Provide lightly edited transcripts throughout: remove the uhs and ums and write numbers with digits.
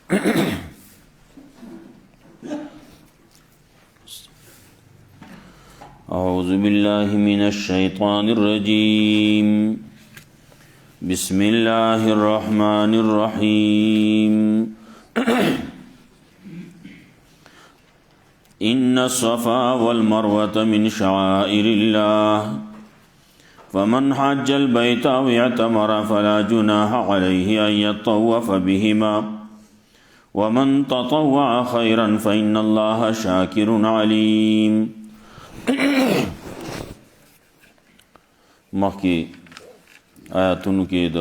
أعوذ بالله من الشيطان الرجيم بسم الله الرحمن الرحيم إن الصفا والمروة من شعائر الله فمن حج البيت أو اعتمر فلا جناح عليه أن يطوف بهما ومن تطوع خيرا فإن الله شاكر عليم. مخکې آیاتونو کې د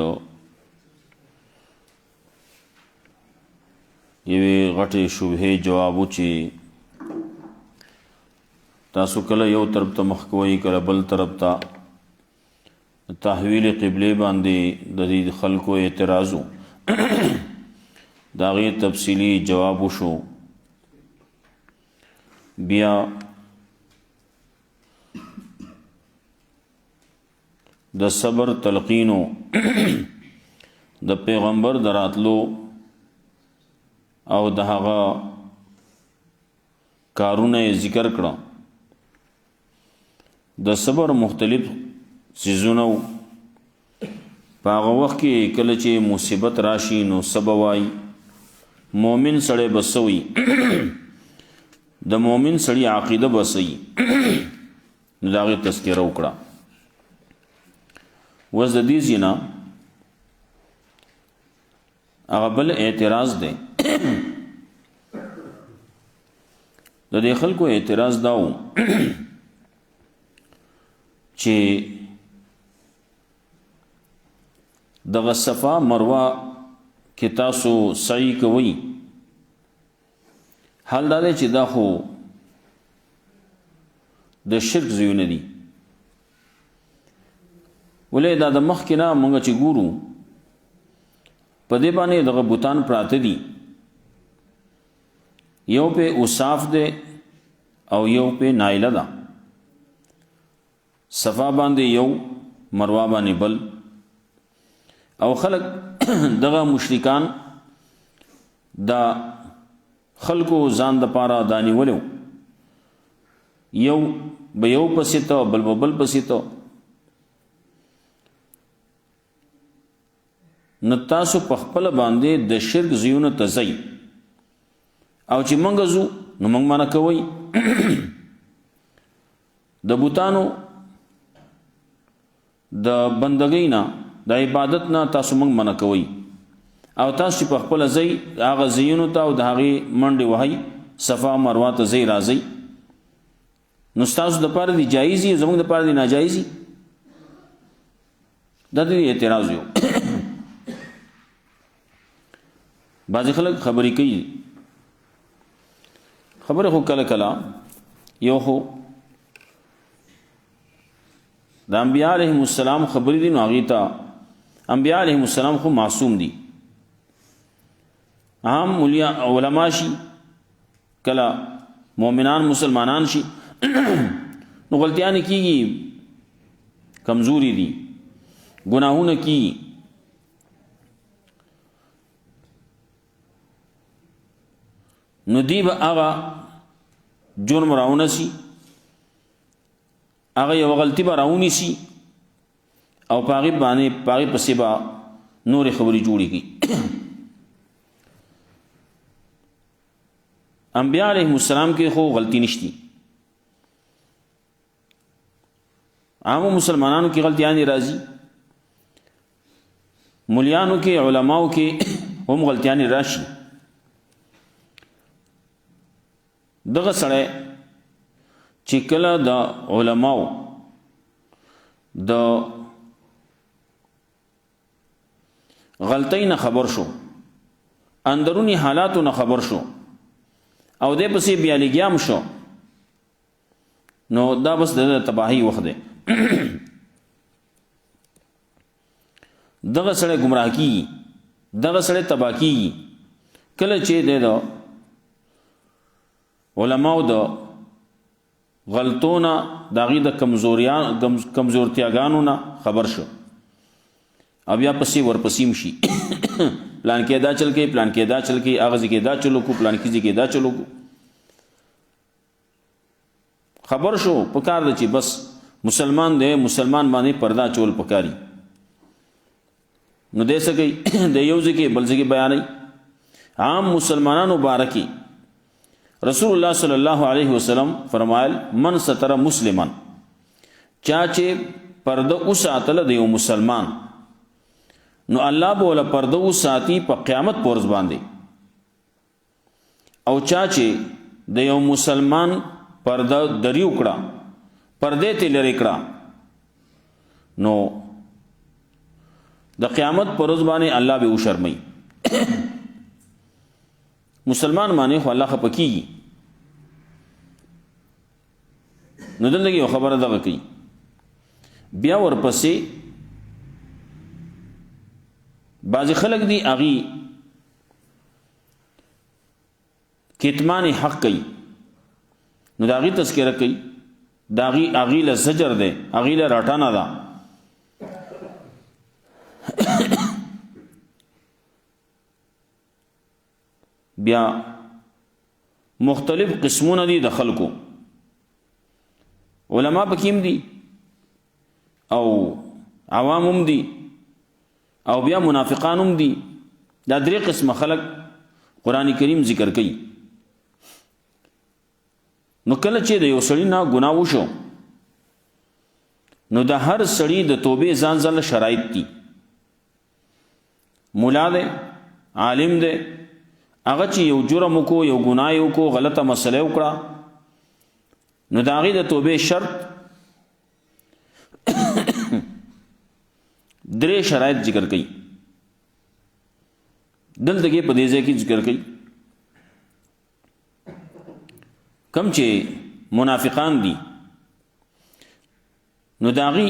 یوې غټې شبهې جواب و چې تاسو کله یو طرف ته مخ کوئ کله بل طرف ته تحویل قبله باندې د دې خلکو اعتراض و د هغې تفصیلي جواب وشو. بیا د صبر تلقینو د پیغمبر دراتلو او د هغه کارونه ذکر کړه. د صبر مختلف سیزونه په هغه وخت کې کله چې مصیبت راشي نو صبر وای مومن سړی بسوي د مومن سړی عقیده بسوي نو د هغې تذکره وکړه. وز د دې ځای نه هغه بل اعتراض دی. د دې خلکو اعتراض دا و چې دغه صفا مروه کې تاسو سعی کوئ، حال دا دی چې دا خو د شرک ځایونه دي. ولې دا د مخکې نه موږ چې ګورو په دې باندې دغه بوتان پراته دي، یو په اوصاف دی او یو په نایله ده. صفا باندې یو، مروه باندې بل، او خلق دغه مشرکان دا خلقو ځان د پاره دانی ولو یو به یو پسې ته بل بل پسې ته. نو تاسو په خپل باندې د شرک زیونه تزي او چې مونږ زو نو مونږ معنا کوي د بوتانو د بندګۍ نه د عبادت نه تاسو مونږ معنا کوي او تاسو په خپل ځای هغه زیونو ته او د هغې منډې وهئ صفا مروه ته ځئ راځئ. نو ستاسو دپاره دي جایز دي، زموږ دپاره دي ناجایز دي. دا د دې اعتراض یو. بعضې خلک خبرې کوي، خبره خو کله کله یو خو د انبیاء علیهم السلام خبرې دي، نو هغې ته انبیاء علیهم السلام خو معصوم دي. عام علما شي، کله مؤمنان مسلمانان شي نو غلطیانې کېږي، کمزوري دي، ګناهونه کېږي. نو دی به هغه جرم راونسي، هغه یو غلطي به راونیسي او په هغې باندې په هغې پسې به نورې خبرې جوړې کړي. انبیاء علیهم السلام کې خو غلطي نشتی، عامو مسلمانانو کې غلطیانې راځي، ملیانو کې علماو کې هم غلطیانې راشي. دغه سړی چې کله د علماو د غلطۍ نه خبر شو، اندرونی حالاتو نه خبر شو او دې پسې بیا لګیام شو، نو دا بس د تباهی وخت دی. دغه سړی گمراه کیږي، دغه سړی تباه کیږي کله چې د علماو د غلطونه د هغې د کمزورتیاګانو نه خبر شو او بیا پسې ورپسیم شي پلان کې دا چل کې پلان کې دا چل کې اغه کې دا چلو کو پلان کې دا چلو کو خبر شو پکار د چې بس مسلمان دی مسلمان باندې پردا چول پکاري نو دې سګي د یو ځکه بل ځکه بیانې عام مسلمانانو بارکی رسول الله صلی الله علیه وسلم فرمایل من ستر مسلمان چا چې پرده وساتل د یو مسلمان نو الله بوله پرده وساتي په قیامت پورز باندې او چا چې د یو مسلمان پرده دریو کړه پرده ته لری کړه نو د قیامت پورز باندې الله به وشرمي مسلمان باندې خو الله خپکیږي نو دلته یو خبره ده کوي بیا ورپسې بعض خلک دی اغي کتمان حق کوي نو داغي تذکرہ کوي داغي اغي له زجر ده اغي له راټانا ده بیا مختلف قسمونه دي د خلکو علما پکیم دي او عوامم دي او بیا منافقانم دي دا درې قسم خلق قران کریم ذکر کوي نو کله چې د یو سړی نه ګناه وشو نو د هر سړی د توبې ځان ځل شرایط دي مولا دی عالم دی هغه چې یو جرم کو یو ګناه یو کو غلطه مسله وکړه نو د هغې د توبې شرط درې شرایط ذکر کوي دلته کې په دې ځای کې ذکر کوي کم چې منافقان دي نو د هغې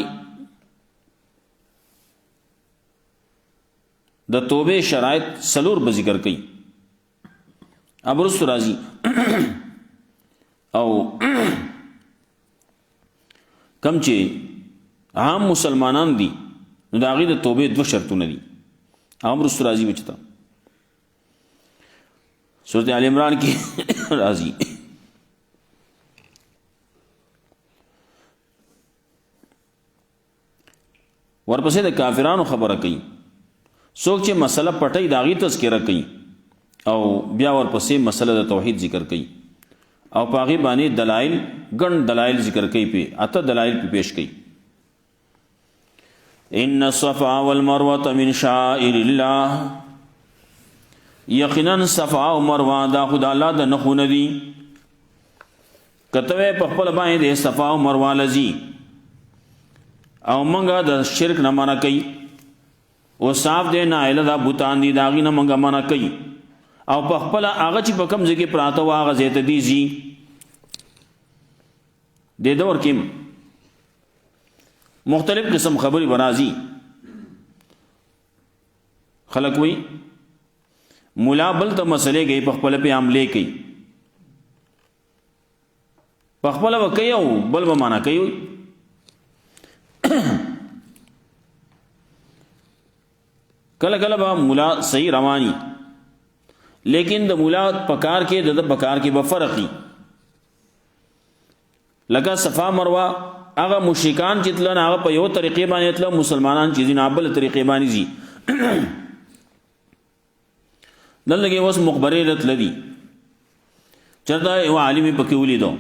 د توبې شرایط څلور به ذکر کوي ابرست راضی او کم چې عام مسلمانان دي نو د هغې د توبې دوه شرطونه دي ابرست راضی بچتا سورۃ آل عمران کې راضی ورپسې د کافرانو خبره کوي څوک چې مسله پټي د هغې تذکره کوي او بیا ورپسې مسله د توحید ذکر کوي او په هغې باندې دلایل ګڼ دلایل ذکر کوي پې اته دلایل پې پیش کوي ان الصفا والمروه من شعائر الله یقینا صفا او مروه دا خدای الله د نښونه دي کته په خپل باندې صفا او مروه لذي او منګه د شرک نه منع کوي او صاف دی نه اله دا بوتان دي داغي نه منګه منع کوي او په خپل هغه چې په کوم ځای کې پراته و هغه ځای ته دی ځي د دور کې مختلف قسم خبرې برازي خلک وي مولا بل ته مسلې گئی په خپل په عملې کوي په خپل وکي او بل به معنا کوي کله کله به مولا صحیح رواني لیکن د مولا پکار کې د پکار کې به فرقي لکه صفا مروه هغه مشرکان چې تل هغه په یو طریقې باندې تل مسلمانان چې نه بل طریقې باندې زی دلته اوس مخبره رت لدی چرته یو عالم پکې ولیدو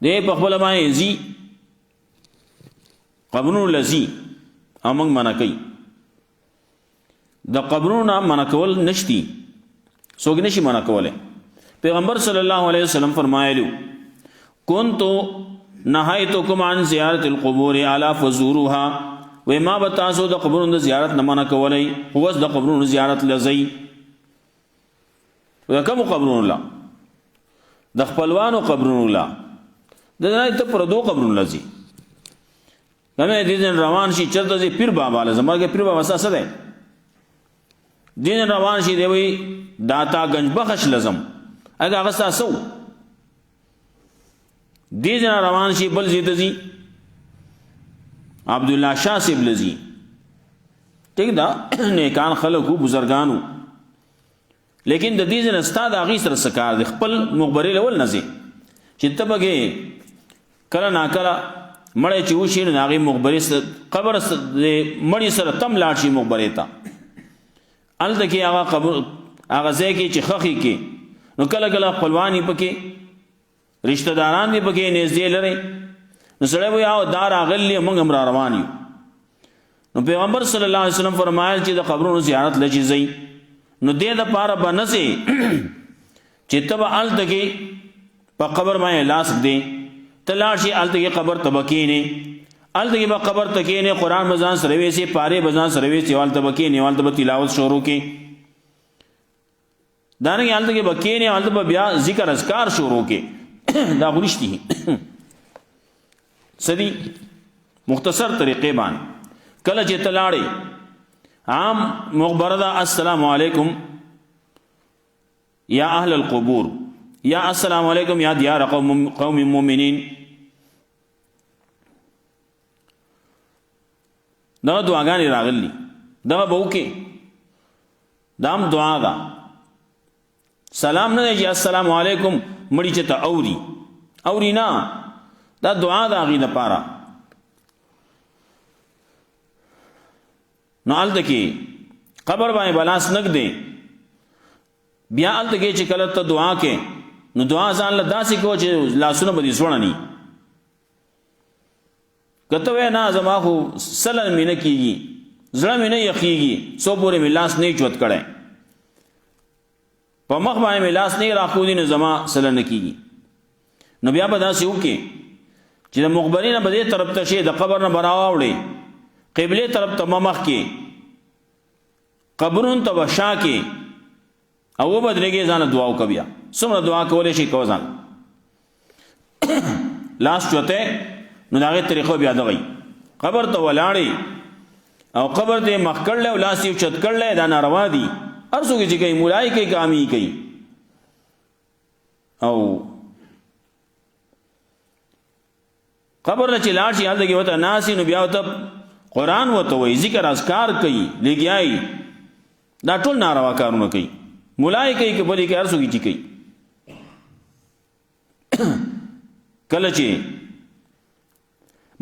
دې په خپل باندې زی قبرونو لذي امنګ منع کوي د قبرونو منع کول نشتی څوک نشي منع کوله پیغمبر صلی الله علیه وسلم فرمایلو كنت نهایتکم عن زیارت القبور الا فزوروها و ما بتاسو د قبرونو زیارت نه منع کولای هو د قبرونو زیارت لذي وکم قبرونو لا د خپلوانو قبرونو لا د نه ته پر دو قبرونو لذي نمه دین روان شي چرته زی پیر بابا له زماګه پیر بابا سره ده دین روان شي دی وی داتا گنج بخش لزم اګه هغه تاسو دین روان شي بل زی دزی عبد الله شاه سیب لزی ٹھیک دا نیکان خلقو بزرگانو لیکن د دې ځنه ستا د هغې سره څه کار دی خپل مخبرې لول نه ځې چې ته پکې کله ناکله مړی چې وشي نو د هغې مخبرې قبر د مړي سره تم لاړ شي مخبرې ته هلته کې هغه ځای کې چې خښې کې نو کله کله خپلوان یې پکې رشته داران دې پکې نږدې لرې نو سړی وایي او دا راغلي موږ هم را روان یو نو پیغمبر صلی الله علیه وسلم فرمایل چې د قبرونو زیارت لچې ځئ نو دې دپاره به نه ځې چې ته به هلته کې په قبر باندې لاس ږدې ته لاړ شي هلته کې قبر ته به کښېنې هلته کې به قبر ته کښېنې قرآن به ځان سره ویسې پارې به ځان سره ویسې هلته به کښېنې هلته به تلاوت شروع کړې دارنګې هلته کې به کښېنې هلته به بیا ذکر اذکار شروع کړې دا خو رښتي سدي مختصر طریقې باندې کله چې ته لاړې عام مخبره ده السلام علیکم یا اهل القبور یا السلام علیکم یا دیار قوم مومنین دغه دعاګانې راغلي دغه به وکړې دا هم دعا ده سلام نه دی چې السلام علیکم مړي چې ته اوري نه دا دعا ده هغې دپاره نو هلته کې قبر باندې به لاس نه ږدې بیا هلته کې چې کله ته دعا کې نو دعا ځان له داسې کوه چې لاسونه به دې ځوړني که ته وایې نه زما خو سله مې نه کېږي زړه مې نه یخېږي څو پورې مې لاس نه چوت کړی په مخ باندې مې لاس نه راښودي نو زما سله نه کېږي نو بیا به داسې وکړې چې د مخبرې نه به دې طرف ته شي د قبر نه به راواوړې قبلې طرف ته مخ کې قبرونو ته به شا کې او وبدرېږې ځانله دعا وکړه بیا څومره دعا کولی شي کوه ځان لاس چوتی نو د هغې طریقو بیا دغی قبر ته ولاړې او قبر ته یې مخ کړلی او لاس یې اوچت کړلی دا ناروا دي هر څوک چې کوي ملایي کوي که عامي کوي او قبر نه چې لاړ شي هلته کې ورته ناست نو بیا ورته قرآن ورته وایي ذکر اذکار کوي لګیایي دا ټول ناروا کارونه کوي ملایي کوي که بلې کوي هر څوک چې کوي کله چې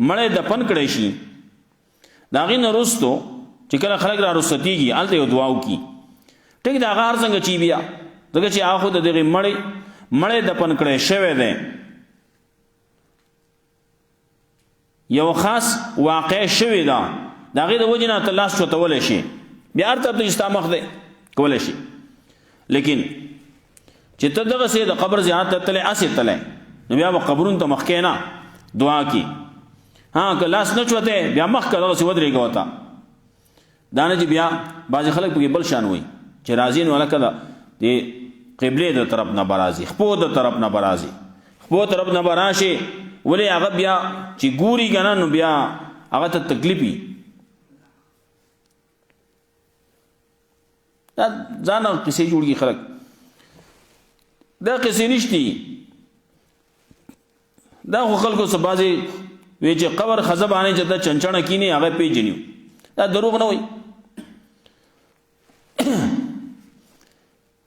مړی دفن کړی شي د هغې نه وروستو چې کله خلک را رخصتېږي هلته یو دعا وکړي ټیک د هغه هر څنګه چې بیا ځکه چې هغه خو د دغې مړی دفن کړی شوی دی یو خاص واقع شوی ده د هغې د وجې نه ته لاس چوتولی شي بیا هر طرف ته چې ستا مخ دی کولی شي لیکن چې ته دغسې د قبر زیارت ته تللی هسې تللی نو بیا به قبرونو ته مخکې نه دعا کړي ها که لاس نه چوتی بیا مخکې دغسې ودرېږه ورته دا نه چې بیا بعضې خلک پکې بل شان وایي چې راځي نو هلکه د قبلې د طرف نه به راځي خپو د طرف نه به راځي خپو طرف نه به راشي ولې هغه بیا چې ګوري که نه نو بیا هغه ته تکلیف وي دا ځانه قصې جوړېږي خلک دا قصې نشتي دا خو خلکو څه بعضې وی چې قبر ښځه باندې چې ته چنچڼه کینې هغه پیژني دا دروغ نه وایي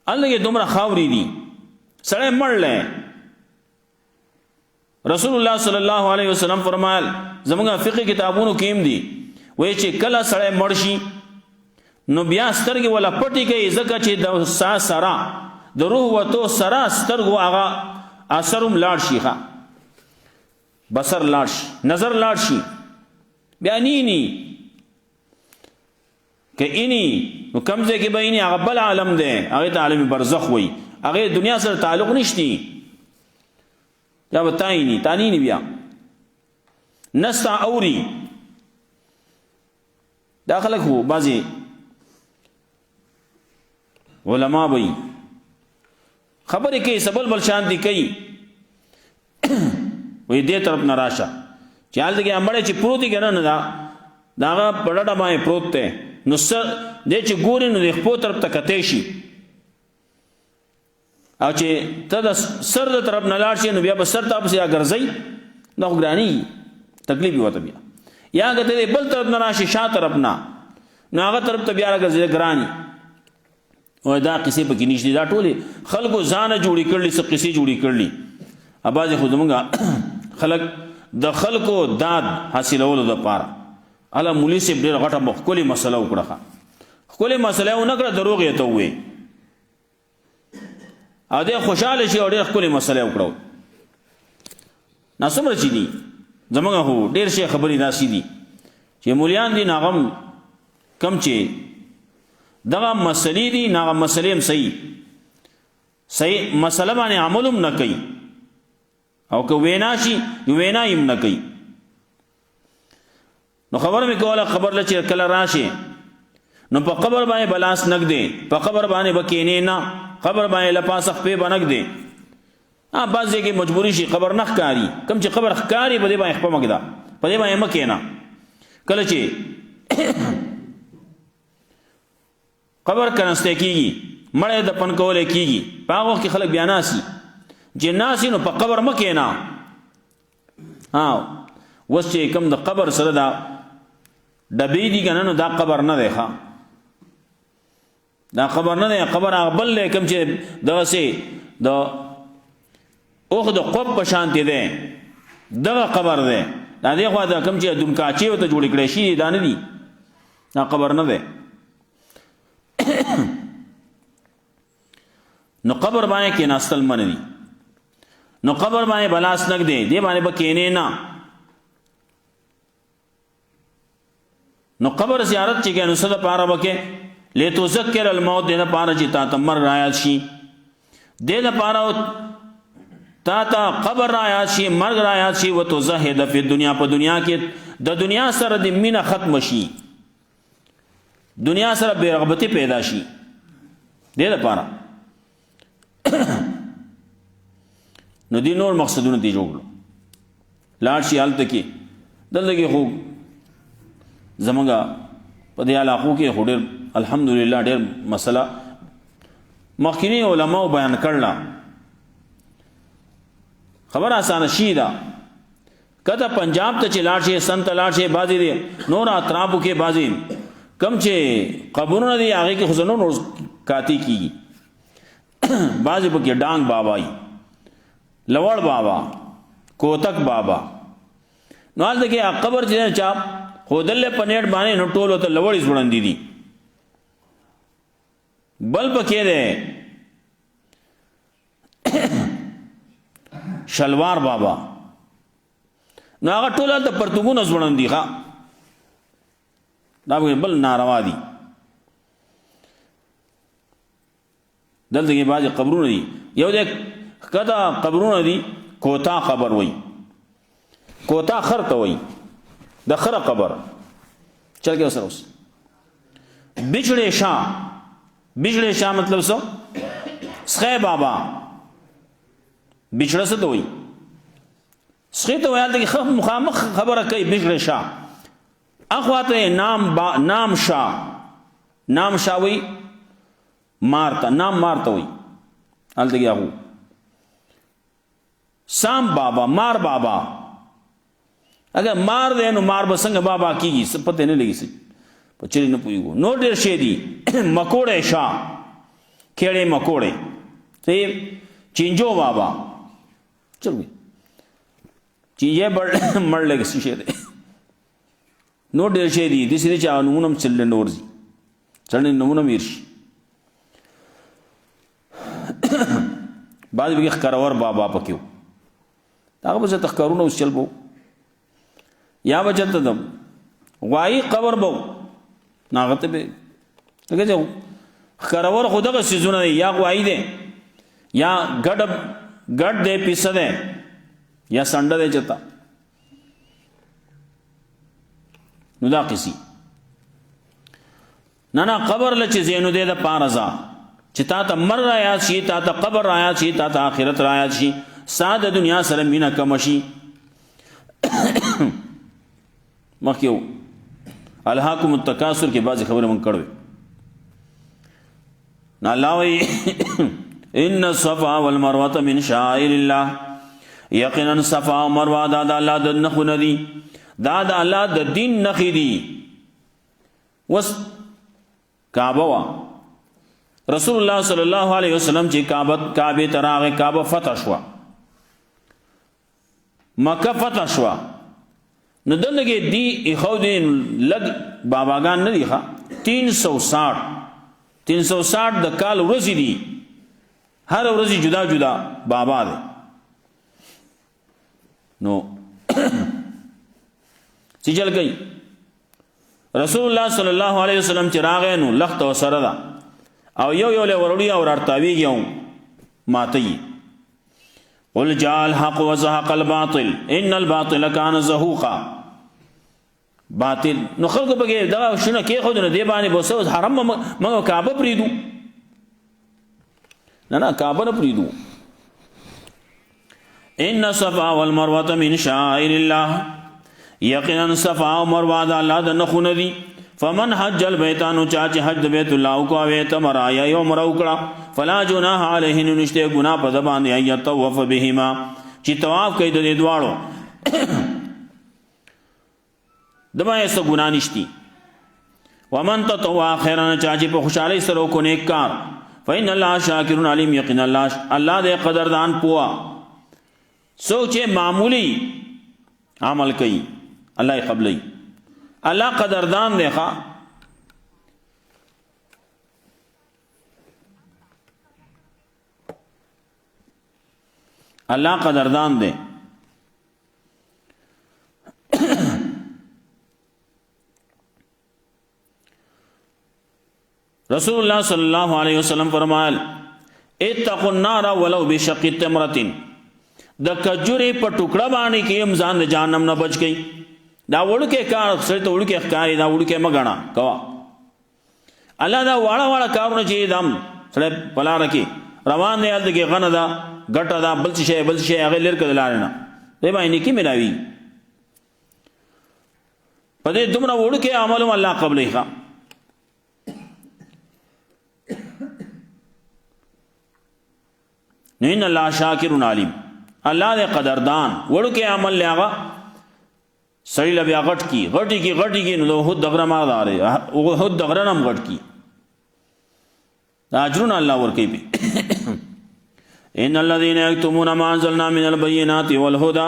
هلته کې دومره خاورې دي سړی مړلی رسول الله صلی الله علیه وسلم فرمایل زموږ فقه کتابونو کې هم دي وایي چې کله سړی مړ شي نو بیا سترګې ولا پټې کوي ځکه چې د سا سره د روح وتو سره سترګو هغه اثر هم لاړ شي ښه بصر لاړ شي نظر لاړ شي بیا نینی که اینی نو کم ځای کې به اینی هغه بل عالم دی هغې ته عالم برزخ وایي هغې دنیا سره تعلق نشتی یا به تا نینی بیا نستا اوري دا خلک خو بعضې علما به وي خبرې کوي څه بل شانتي کوي وایي دې طرف نه راشه چې هلته کې مړی چې پروت دی که نه د هغه په ډډه باندې پروت دی نو دی چې ګوري نو د خپو طرف ته کتی شي او چې ته د سر د طرف نه لاړ شي نو بیا به سر ته پسې ګرځئ دا خو ګرانېږي تکلیف یې ورته بیا یا که ته د بل طرف نه راشي شا طرف نه نو هغه طرف ته بیا راګرځېده ګراني او دا قصې پکې نشته دا ټولې خلکو ځانه جوړې کړلې څه قصې جوړې کړلې اباځې خو زمونږ خلک د خلکو داد حاصلولو دپاره الله مولي صاحب ډېره غټه ښکلې مسله وکړه ښکلې مسله یې ونه کړه دروغ یې ته ووې او دی خوشحاله شي او ډېره ښکلې مسله یې وکړه ناڅومره چې دي زمونږ خو ډېر شی خبرې داسې دي چې مولیان دي ناغم کم چې دغه مسلې دي ناغه مسلې هم صحیح مسله باندې عمل هم نه کوي او که وینا شي وینا هم نه کوي نو خبر مې کوله خبر له چې کله راشي نو په قبر باندې بلاس نږدې په قبر باندې به کینې نه قبر باندې لپاسه خپې به نږدې بعض ځای کې مجبوري شي قبر نه ښکاري کوم چې قبر ښکاري په دې باندې خپه مه ږده په دې باندې مه کښېنه کله چې قبر کنستی کېږي مړی دفن کولی کېږي په هغه وخت کې خلک بیا ناسي چې ناسي نو په قبر مه کښېنه اوس چې کوم د قبر سره دا ډبې دي که نه نو دا قبر نه دی دا قبر نه دی قبر هغه بل دی کوم چې دغسې د اوخ د قب په شانتې دی دغه قبر دی دا دې خوا د کوم چې دمکاچې ورته جوړې کړی شي دا نه دي دا قبر نه دی نو قبر باندې کېناستل منع دي نو قبر باندې بلاس نږدې دې باندې به کېنې نه نو قبر زیارت چې کې نو څه دپاره به کې لتذکر الموت دې دپاره چې تا ته مرګ رایاد شي دې دپاره تا ته قبر رایاد شي مرګ رایاد شي وتزهد فی الدنیا په دنیا کې د دنیا سره د مینه ختم شي دنیا سره بے رغبتی پیدا شي دې دپاره نو دی نور مقصدونه دی جوړ لاړ شي هلته کې دلته کې خو زمونږ په دې علاقو کې خو ډېر الحمدلله ډېر مسله مخکینی علماو بیان کړله خبر آسانه شي ده کته پنجاب ته چې لاړ شي سن ته لاړ شي بعضې دی نور اطرافو کې بعضې کم چې قبرونه دي هغې کې خو نور کاتی کېږي بعضې پکې ډانګ بابا وي لوړ بابا کوتک بابا نو هلته کې قبر چې چا ښودلی په نیټ باندې نو ټول ورته لوړې ځوړندې دي بل پکې دی شلوار بابا نو هغه ټول هلته پرتوګونه ځوړند دي دا بل ناروا دي دلته کې بعضې قبرونه دي یو دی کدا قبرونه دي کوتا قبر وي کوتا خر ته وي د خره قبر چل کې سره اوس بچړې شاه مطلب څه سخی بابا بچړه څه ته وي سخی ته ویل کې مخامخ خبره کوي بچړې شاه اخواته نام شاه وي مارتا نام مارتا وي هلته کې هغو سام بابا مار بابا اگر مار دی نو مار به څنګه بابا کېږي څه پته نه لګي په چرې نه پوهېږو نور ډېر شی دي مکوړی شاه کېړې مکوړی صحیح چینجو بابا چل وي چینجې مړ لګي څه شی دی نور ډېر شی دي داسې دی چې هغه نومونه هم څلډنډ ورځي څلډنډ نومونه هم هېر شي بعضې پکې ښکرور بابا پکې و هغه به چېرته ښکارونه اوس چل به یا به چېرته د غوایي قبر به و نو هغه ته به لکه چې ښکرور خو دغه څیزونه دی یا غوایي دی یا ګډ دی پیسه دی یا سنډه دی چېرته نو دا قصې نه قبر له چې ځای نو دی د پاره ځه چې تا ته مر رایاد شي تا ته قبر رایاد شي تا ته آخرت رایاد شي ستا د دنیا سره مینه کمه شي مخکې و الهاکم التکاثر کې بعضې خبرې مونږ کړوې نو الله وایي ان الصفا والمروة من شعائر الله یقینا صفا او مروه دا د الله د نښونه دي دا د الله د دین نښې دي اوس کعبه وا رسول الله صلی الله علیه وسلم چې کعبه تراغه کعبه فتح شو مکه فتح شو نو دلګه دی اخودین لګ باباګان نه دی ښا 360 د کال ورځې دي هر ورځ جدا جدا بابا دی نو سجل گئی رسول الله صلی الله علیه وسلم چې راغی نو لخت او سره ده او یو له ورړی او ارتاویږي ماتي قل جاء الحق وزهق الباطل ان الباطل كان زهوقا باطل نو خلق بګه دا شنو کې خو نه دی باندې بوسو حرم مګو کعبه پریدو نه کعبه نه پریدو ان صفا والمروه من شعائر الله یقینا صفا او مروه د الله د نخونه دي فمن حج البيت انو چاچ حج بیت الله کو اوه تمر آیا یوم روکړه فلا جناح علیه نشته ګنا په زبان ای طواف بهما چې طواف کوي د دواړو دمه ایسو ګنا نشتی ومن تطوع خیرا چاچ په خوشالۍ سره کو نیک کار فإن الله شاکر علیم یقینا الله دې قدردان پوا سوچ معمولی عمل کوي الله قبلای الله قدردان دی ښا الله قدردان دی رسول الله صلی الله علیه وسلم فرمایل اتقوا النار ولو بشق تمرة د کجوري په ټوکړه باندې کې امزان د جهنم نه بچ گئی دا وړکه کار سره ته وړکه ښکاری دا وړکه مګنا کوا الله دا واړه واړه کارونه چې دم سره پلار کې روان دی دغه غنه دا ګټه دا بل شي هغه لر کړه لارنه دی باندې کې ملاوي په دې دومره وړکه عملو الله قبلې ښا نین الله شاکر علیم الله دې قدردان وړکه عمل لاغه سړی لبیا غټی کی نو هو دغره ما داري هو دغره نام غټ کی اجرون الله ور کوي ان الذين يكتمون ما انزلنا من البينات والهدى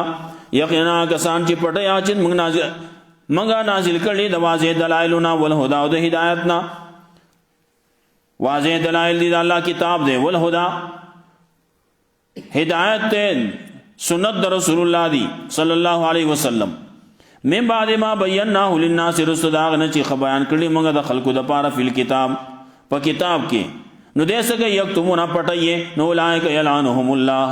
یقینا کسان چې پټه یاچن منګه نازل کړي د واضح دلایلنا والهدى او د هدایتنا واضح دلایل دی الله کتاب دی والهدى ہدایت سنت رسول اللہ دی صلی اللہ علیہ وسلم من بعد ما بیناه للناس رسداغ نچی خبیان کړي موږ د خلقو د پاره فل کتاب په کتاب کې نو دیسه یکتمون پټایې نو لایک یلعنهم الله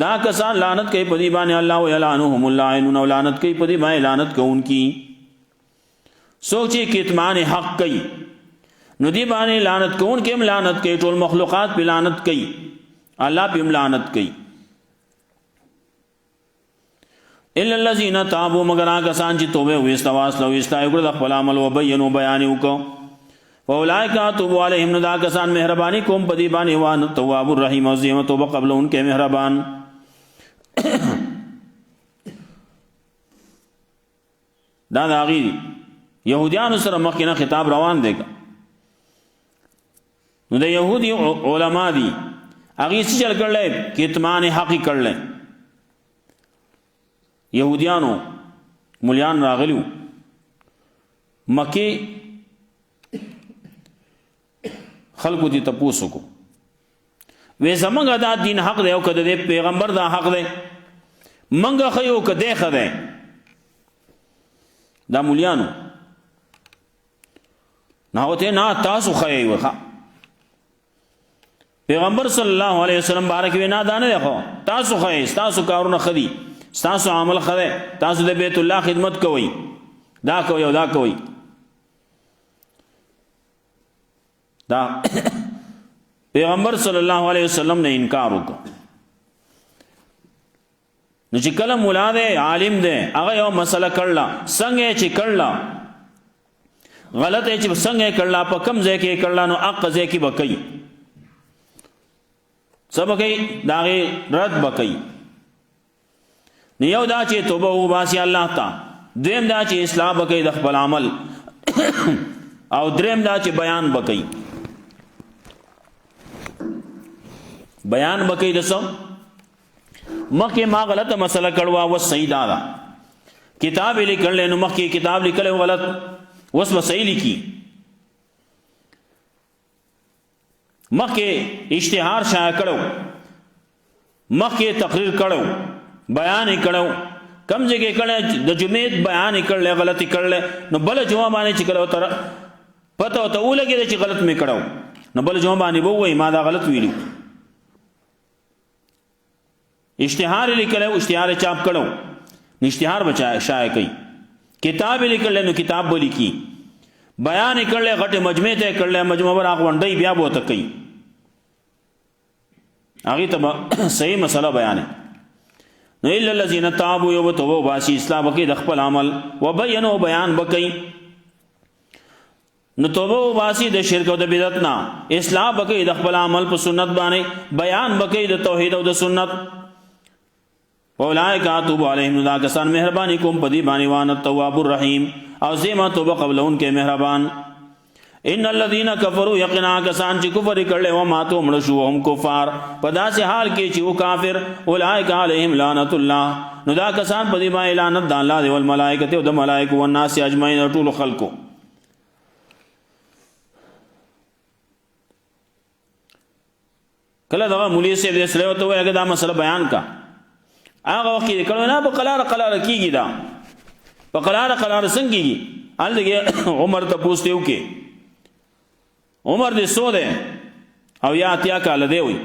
دا کسان لعنت کوي په دی باندې الله او یلعنهم الله نو لعنت کوي په دی باندې لعنت کوونکی سوچي کتمان حق کوي نو دی باندې لعنت کوونکی هم لعنت کوي ټول مخلوقات په لعنت کوي الله په لعنت کوي الا الذين تابوا مگر هغه کسان چې توبه وستواس لو استایګر د خپل عمل و بیانو بیان وکړو فاولئک اتوب علیهم ندا کسان مهربانی کوم پدی باندې وان تواب الرحیم او زیم توبه قبل ان کے مهربان دا داغي يهوديان سره مخکنه خطاب روان دی نو د يهودي علما دي هغه څه چل کړل کتمان حقی کړل یهودیانو مولیان راغلیو مکی خلقو دی تپوسو کو وی زمانگا دا دین حق دے او کده دے پیغمبر دا حق دے منگا خیو کده خده دا مولیانو ناوتے نا تاسو خیو خوا پیغمبر صلی اللہ علیہ وسلم بارکی وی نا دانے دیکھو تاسو خیو تاسو کارون خدی تاسو عمل خده تاسو د بیت الله خدمت کوي دا کوي او دا کوي دا پیغمبر صلی الله علیه وسلم نے انکار وکړ نو چې کله مولا دی عالم دی هغه یو مسله کړلا څنګه چې کړلا غلط چې څنګه کړلا په کم ځای کې کړلا نو حق ځای کې بکې سبا کوي داغه رد بکې نیو دا چې توبه وباسي الله تا دویم دا چې اصلاح وکړي د خپل عمل او دریم دا چې بیان بکئی بیان بکئی دسو مخی ما غلط مسئلہ کڑوا و صحیح دادا کتاب لکھ لے نو مخی کتاب لکھ لے غلط وس و صحیح لکھی مخی اشتہار شائع کرو مخی تقریر کرو بیان کرو کم جگہ کرے د جمعیت بیان کر لے غلطی کر لے نو بل جمعہ بانے چی کرو تر پتہ ہوتا او لگے دے چی غلط میں کرو نو بل جمعہ بانے بوئی ما دا غلط ویلو اشتہار لکھ لے اشتہار چاپ کرو اشتہار بچائے شائع کئی کتاب لکھ لے نو کتاب بولی کی بیان کر لے غٹ مجمع تے کر لے مجمع بر آق ونڈائی بیا بوتا کئی آگی تب صحیح مسئلہ بیان ہے نو الا الذین تابوا یو توبه باسی اصلاح بکی د خپل عمل و بینو بیان بکی نو توبه باسی د شرک او د بدعت نه اصلاح بکی د خپل عمل په سنت باندې بیان بکی د توحید او د سنت اولئک اتوب علیہم ذا کسان مہربانی کوم پدی باندې وان التواب الرحیم او زما توبه قبل ان کے مہربان ان الذين كفروا يقنا کسان چې کفر کړي او ماتو مړ شو هم کفار په داسې حال کې چې او کافر اولئک علیهم لعنت الله نو دا کسان په دې باندې لعنت د الله او الملائکه او د ملائکه او الناس اجمعین ټول خلقو کله دا مولوی سے دې سره ته وایي دا مسله بیان کا هغه وخت کې کله نه په قلار کیږي دا په قلار څنګه کیږي الګي عمر ته پوښتنه وکي عمر دې سو ده او یا اتیا کال دی وي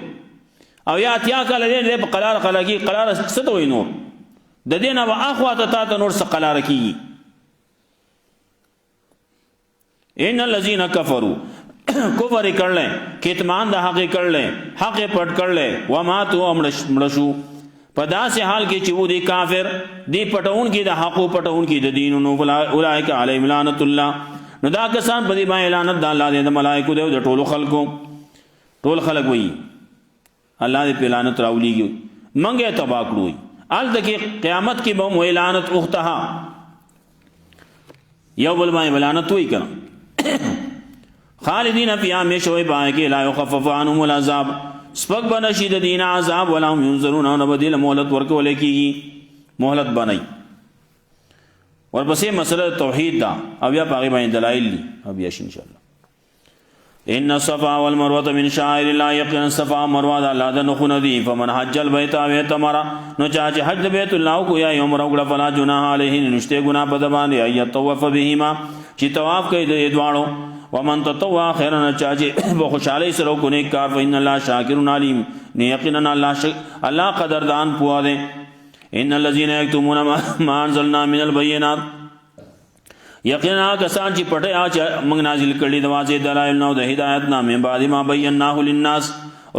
او یا اتیا کال دی په قلار کی قلار څه ته وي نور د دې نه واخوا ته نور څه قلار کیږي ان الذين كفروا کفر کړل کتمان د حق کړل حق پټ کړل و ما تو مړشو په داسې حال کې چې و دي کافر دی پټون کې د حق پټون کې د دین نو اولئک علیهم لعنت الله نو دا کسان په دې باندې لعنت د الله د ملائکو د ټولو خلقو ټول خلق وي الله دې په لعنت راولېږي منګه تبا کړوي ال دغه قیامت کې به مو لعنت اختها یو بل باندې لعنت وي کړه خالدین فیها همیشه پای کې لا یخفف عنهم العذاب سپک بنشي د دین عذاب ولا هم ينظرون او بدل مهلت ورکول کېږي مهلت بنئ ورپسې مسله توحید دا او بیا پاغي باندې دلایل دي او بیا ان شاء الله ان الصفا والمروه من شعائر الله يقين الصفا مروه د الله د نخونه دي فمن حج البيت او اعتمر نو چا چې حج بیت الله کو یا عمره وکړه فلا جناح علیه نشته ګناه په باندې ای طواف بهما چې طواف کوي د دوانو ومن تطوع خيرا چا چې په خوشالۍ سره کو نیک کار فإن الله شاکر علیم نه یقینا الله قدردان پوها ده ان الذين يكتمون ما انزلنا من البينات یقینا کسان چې پټه موږ نازل کړي د واضح دلایل نو د هدایت نامه بعد ما بیناه للناس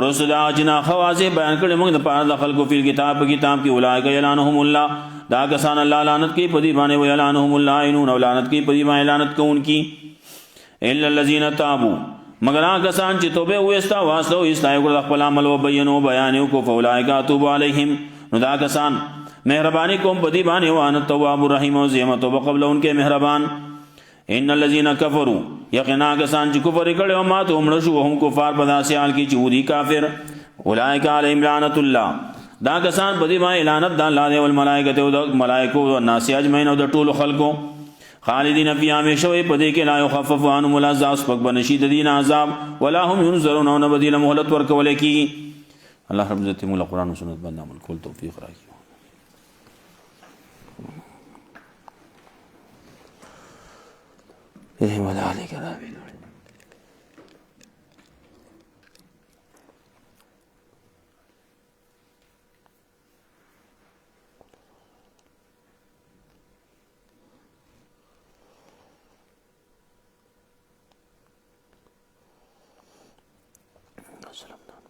رسول اجنا خواصه بیان کړي موږ د پاره د خلکو په کتاب کې اولئک یلعنهم الله دا کسان الله لعنت کوي په دې باندې ویلعنهم اللائنون لعنت کوي په دې باندې لعنت کوونکی الا الذين تابوا مگر هغه کسان چې توبه وستا واسطه ایستای کړ خپل عمل او بیانو بیان کو فاولئک اتوب علیهم نو دا کسان مہربانی کوم پدی باندې وان التواب الرحیم او زیمت او قبل ان کے مہربان ان الذين كفروا یقینا کسان چې کفر کړي او مات هم شو هم کفار په داسې حال کې چې ودي کافر اولئک علیهم لعنت الله دا کسان پدی باندې لعنت د الله او الملائکه او د ملائکه او الناس اجمعین او د ټول خلقو خالدین فی همیشه پدې کې لا یخفف عنهم العذاب سپک بنشي د دین عذاب ولا هم ينظرون او بدیل مهلت ورکول کی الله رب عزت مولا قرآن و سنت باندې عمل کول توفیق راکړي ولا عليك رابين السلام